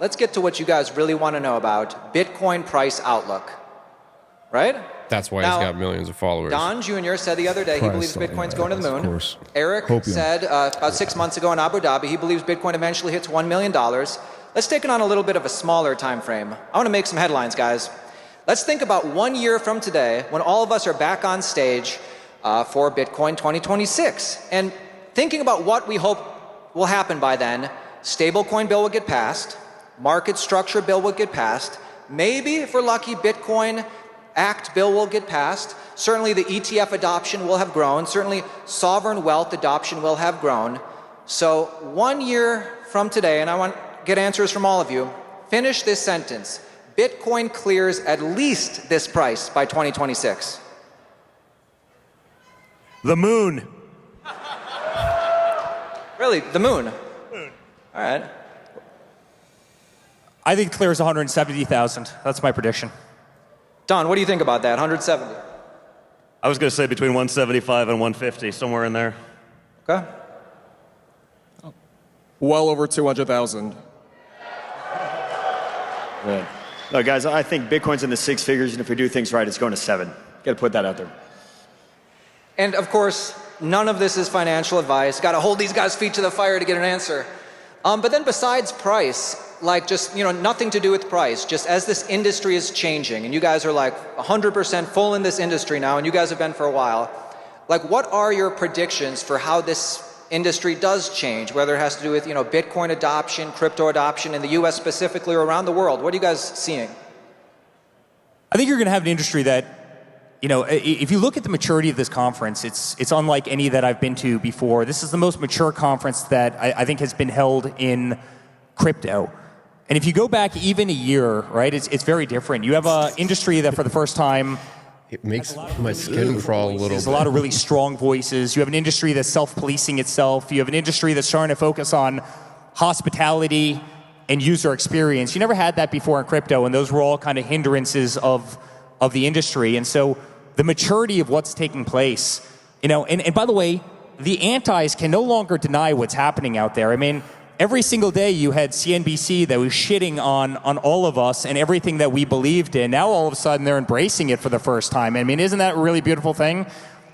Let's get to what you guys really want to know about, Bitcoin price outlook, right? That's why he's got millions of followers. Don Jr. said the other day he believes Bitcoin's going to the moon. Eric said about 6 months ago in Abu Dhabi he believes Bitcoin eventually hits $1 million. Let's take it on a little bit of a smaller time frame. I want to make some headlines, guys. Let's think about 1 year from today when all of us are back on stage for Bitcoin 2026. And thinking about what we hope will happen by then, stablecoin bill will get passed, market structure bill will get passed, maybe if we're lucky Bitcoin Act bill will get passed, certainly the ETF adoption will have grown, certainly sovereign wealth adoption will have grown. So 1 year from today, and I want to get answers from all of you, finish this sentence. Bitcoin clears at least this price by 2026. The moon. Really, the moon? Moon. All right. I think it clears 170,000. That's my prediction. Don, what do you think about that, 170? I was going to say between 175 and 150, somewhere in there. Okay. Well over 200,000. Right. No, guys, I think Bitcoin's in the six figures, and if we do things right, it's going to 7. Got to put that out there. And of course, none of this is financial advice. Got to hold these guys' feet to the fire to get an answer. But then besides price, like just, nothing to do with price, just as this industry is changing, and you guys are like 100% full in this industry now, and you guys have been for a while, like what are your predictions for how this industry does change, whether it has to do with, Bitcoin adoption, crypto adoption in the US specifically or around the world? What are you guys seeing? I think you're going to have an industry that, if you look at the maturity of this conference, it's unlike any that I've been to before. This is the most mature conference that I think has been held in crypto. And if you go back even a year, right, it's very different. You have an industry that for the first time, it makes my skin crawl a little bit. There's a lot of really strong voices. You have an industry that's self-policing itself. You have an industry that's starting to focus on hospitality and user experience. You never had that before in crypto, and those were all kind of hindrances of the industry. And so the maturity of what's taking place, and by the way, the antis can no longer deny what's happening out there. I mean, every single day you had CNBC that was shitting on all of us and everything that we believed in. Now all of a sudden they're embracing it for the first time. I mean, isn't that a really beautiful thing?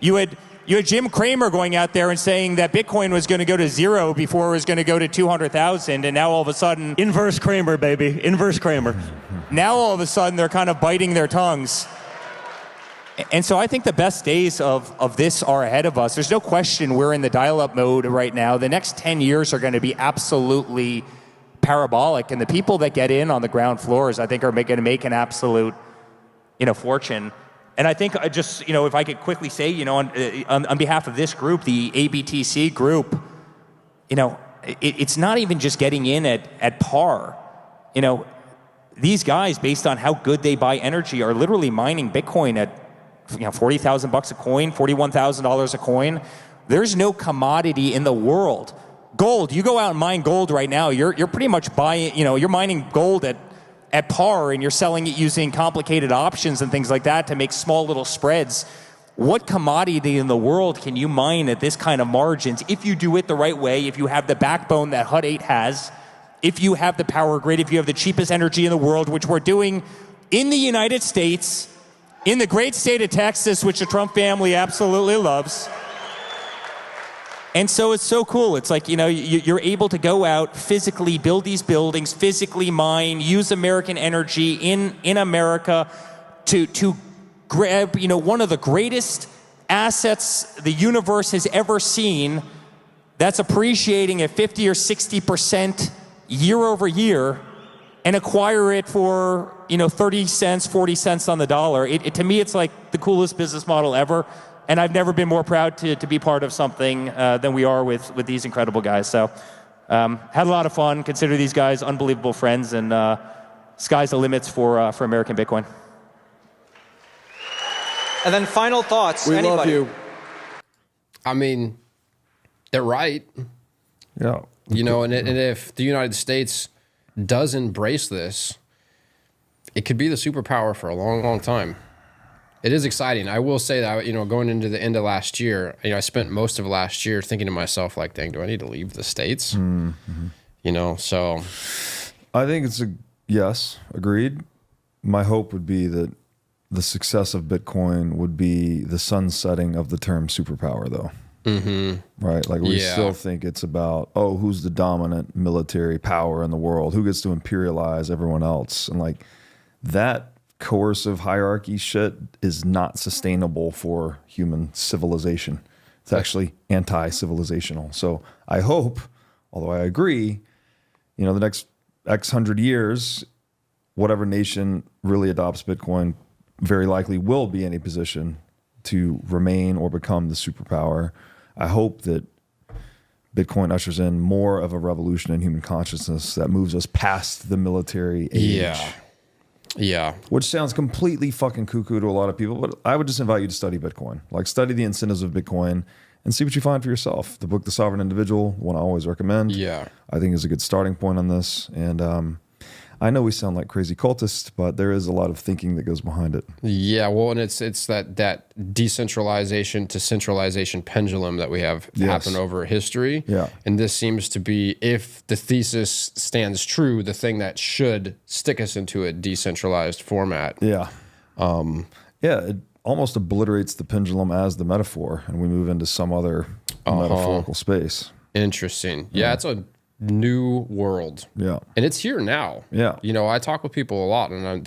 You had Jim Cramer going out there and saying that Bitcoin was going to go to 0 before it was going to go to 200,000, and now all of a sudden... Inverse Cramer, baby. Inverse Cramer. Now all of a sudden they're kind of biting their tongues. And so I think the best days of this are ahead of us. There's no question we're in the dial-up mode right now. The next 10 years are going to be absolutely parabolic. And the people that get in on the ground floors, I think, are going to make an absolute, fortune. And I think just, if I could quickly say, on behalf of this group, the ABTC group, it's not even just getting in at par. These guys, based on how good they buy energy, are literally mining Bitcoin at $40,000 a coin, $41,000 a coin. There's no commodity in the world. Gold, you go out and mine gold right now, you're pretty much buying, you're mining gold at par, and you're selling it using complicated options and things like that to make small little spreads. What commodity in the world can you mine at this kind of margins if you do it the right way, if you have the backbone that Hut 8 has, if you have the power grid, if you have the cheapest energy in the world, which we're doing in the United States, in the great state of Texas, which the Trump family absolutely loves. And so it's so cool. It's like, you're able to go out, physically build these buildings, physically mine, use American energy in America to grab, one of the greatest assets the universe has ever seen that's appreciating at 50 or 60% year over year, and acquire it for 30 cents, 40 cents on the dollar. To me, it's like the coolest business model ever, and I've never been more proud to be part of something than we are with these incredible guys. So had a lot of fun. Consider these guys unbelievable friends, and sky's the limits for American Bitcoin. And then final thoughts. We Anybody? love you. I mean, they're right. Yeah. And if the United States does embrace this, it could be the superpower for a long, long time. It is exciting. I will say that, going into the end of last year, I spent most of last year thinking to myself, like, dang, do I need to leave the States? Mm-hmm. So I think it's a yes, agreed. My hope would be that the success of Bitcoin would be the sunsetting of the term superpower, though. Right? Like we still think it's about, who's the dominant military power in the world? Who gets to imperialize everyone else? And like that coercive hierarchy shit is not sustainable for human civilization. It's actually anti-civilizational. So I hope, although I agree, the next X hundred years, whatever nation really adopts Bitcoin very likely will be in a position to remain or become the superpower. I hope that Bitcoin ushers in more of a revolution in human consciousness that moves us past the military age. Yeah. Which sounds completely fucking cuckoo to a lot of people, but I would just invite you to study Bitcoin. Like, study the incentives of Bitcoin and see what you find for yourself. The book, The Sovereign Individual, one I always recommend. Yeah. I think is a good starting point on this. And I know we sound like crazy cultists, but there is a lot of thinking that goes behind it. Yeah, well, and it's that decentralization to centralization pendulum that we have happen over history. Yeah. And this seems to be, if the thesis stands true, the thing that should stick us into a decentralized format. Yeah. It almost obliterates the pendulum as the metaphor, and we move into some other metaphorical space. Interesting. Yeah, it's a new world. Yeah. And it's here now. Yeah. I talk with people a lot, and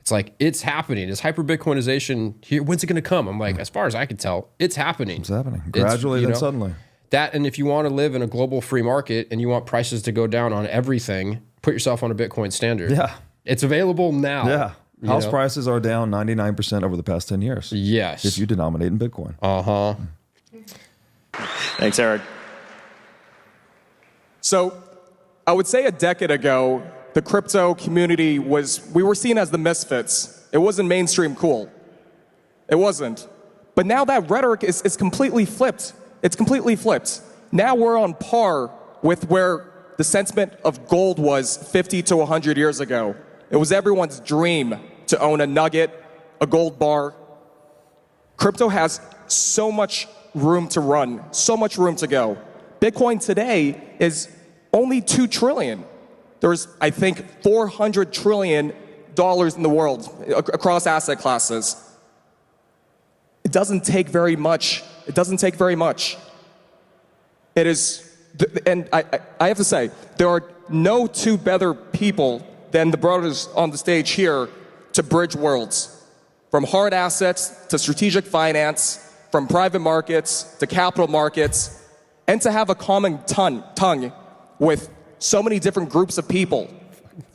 it's like, it's happening. Is hyper Bitcoinization here? When's it going to come? I'm like, as far as I can tell, it's happening. It's happening gradually, then suddenly. That, and if you want to live in a global free market and you want prices to go down on everything, put yourself on a Bitcoin standard. Yeah. It's available now. Yeah. House prices are down 99% over the past 10 years. Yes. If you denominate in Bitcoin. Thanks, Eric. So I would say a decade ago, the crypto community we were seen as the misfits. It wasn't mainstream cool. It wasn't. But now that rhetoric is completely flipped. It's completely flipped. Now we're on par with where the sentiment of gold was 50 to 100 years ago. It was everyone's dream to own a nugget, a gold bar. Crypto has so much room to run, so much room to go. Bitcoin today is only $2 trillion. There's, I think, $400 trillion in the world across asset classes. It doesn't take very much. It doesn't take very much. It is, and I have to say, there are no two better people than the brothers on the stage here to bridge worlds. From hard assets to strategic finance, from private markets to capital markets, and to have a common tongue with so many different groups of people,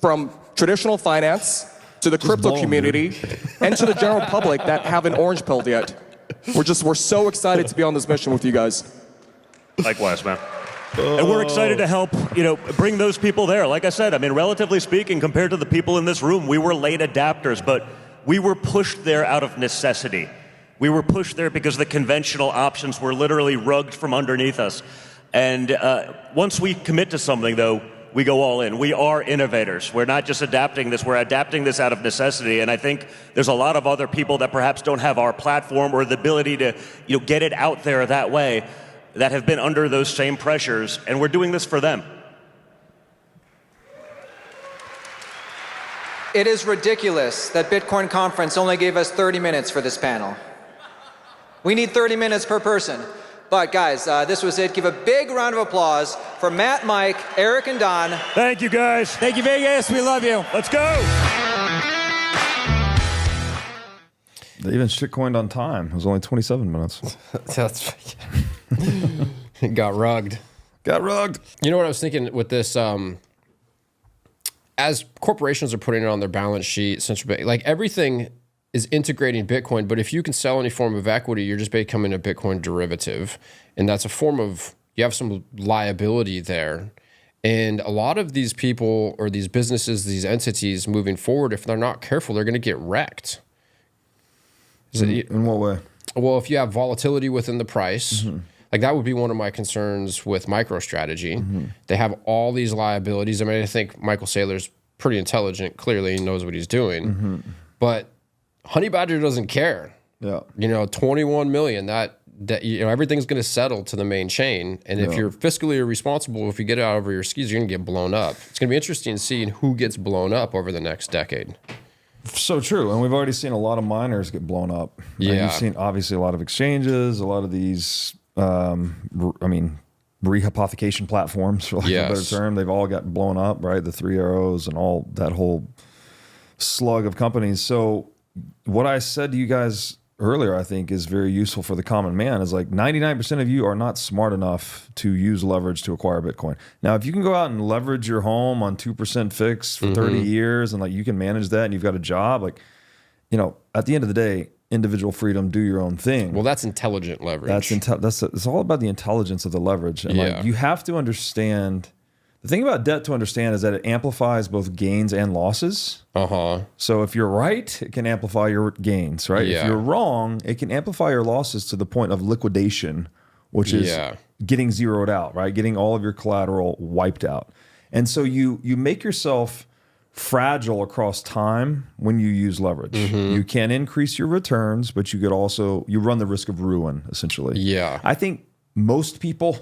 from traditional finance to the crypto community and to the general public that haven't orange pilled yet. We're so excited to be on this mission with you guys. Likewise, man. And we're excited to help, bring those people there. Like I said, relatively speaking, compared to the people in this room, we were late adapters, but we were pushed there out of necessity. We were pushed there because the conventional options were literally rugged from underneath us. And once we commit to something, though, we go all in. We are innovators. We're not just adapting this, we're adapting this out of necessity. And I think there's a lot of other people that perhaps don't have our platform or the ability to get it out there that way, that have been under those same pressures, and we're doing this for them. It is ridiculous that Bitcoin Conference only gave us 30 minutes for this panel. We need 30 minutes per person. But guys, this was it. Give a big round of applause for Matt, Mike, Eric, and Don. Thank you, guys. Thank you, Vegas. We love you. Let's go. They even shitcoined on time. It was only 27 minutes. It got rugged. Got rugged. You know what I was thinking with this? As corporations are putting it on their balance sheet, central bank, like everything is integrating Bitcoin, but if you can sell any form of equity, you're just becoming a Bitcoin derivative. And that's a form of, you have some liability there. And a lot of these people or these businesses, these entities moving forward, if they're not careful, they're going to get wrecked. In what way? Well, if you have volatility within the price, like that would be one of my concerns with MicroStrategy. They have all these liabilities. I think Michael Saylor's pretty intelligent. Clearly, he knows what he's doing. But Honey Badger doesn't care. Yeah. 21 million, everything's going to settle to the main chain. And if you're fiscally irresponsible, if you get out over your skis, you're going to get blown up. It's going to be interesting seeing who gets blown up over the next decade. So true. And we've already seen a lot of miners get blown up. Yeah. And you've seen obviously a lot of exchanges, a lot of these, rehypothecation platforms, for lack of a better term. They've all got blown up, right? The 3 Arrows and all that whole slug of companies. So what I said to you guys earlier, I think is very useful for the common man, is like 99% of you are not smart enough to use leverage to acquire Bitcoin. Now, if you can go out and leverage your home on 2% fixed for 30 years and like you can manage that and you've got a job, like, at the end of the day, individual freedom, do your own thing. Well, that's intelligent leverage. It's all about the intelligence of the leverage. And like you have to understand. The thing about debt to understand is that it amplifies both gains and losses. So if you're right, it can amplify your gains, right? If you're wrong, it can amplify your losses to the point of liquidation, which is getting zeroed out, right? Getting all of your collateral wiped out. And so you make yourself fragile across time when you use leverage. You can increase your returns, but you run the risk of ruin, essentially. I think most people,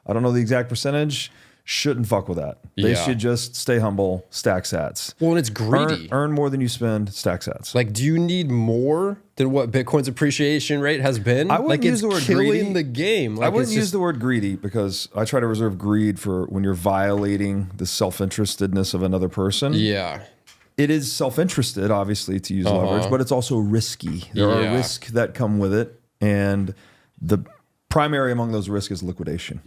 I don't know the exact percentage, shouldn't fuck with that. They should just stay humble, stack sats. Well, and it's greedy. Earn more than you spend, stack sats. Like, do you need more than what Bitcoin's appreciation rate has been? I wouldn't use the word greedy. The game. Like, I wouldn't use the word greedy because I try to reserve greed for when you're violating the self-interestedness of another person. It is self-interested, obviously, to use leverage, but it's also risky. There are risks that come with it, and the primary among those risks is liquidation.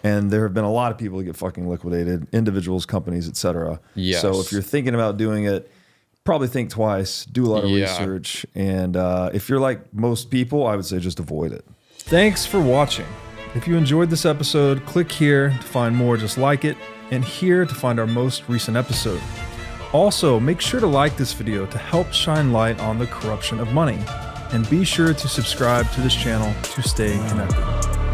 And there have been a lot of people who get fucking liquidated, individuals, companies, etc. So if you're thinking about doing it, probably think twice, do a lot of research, and if you're like most people, I would say just avoid it. Thanks for watching. If you enjoyed this episode, click here to find more just like it, and here to find our most recent episode. Also, make sure to like this video to help shine light on the corruption of money. And be sure to subscribe to this channel to stay connected.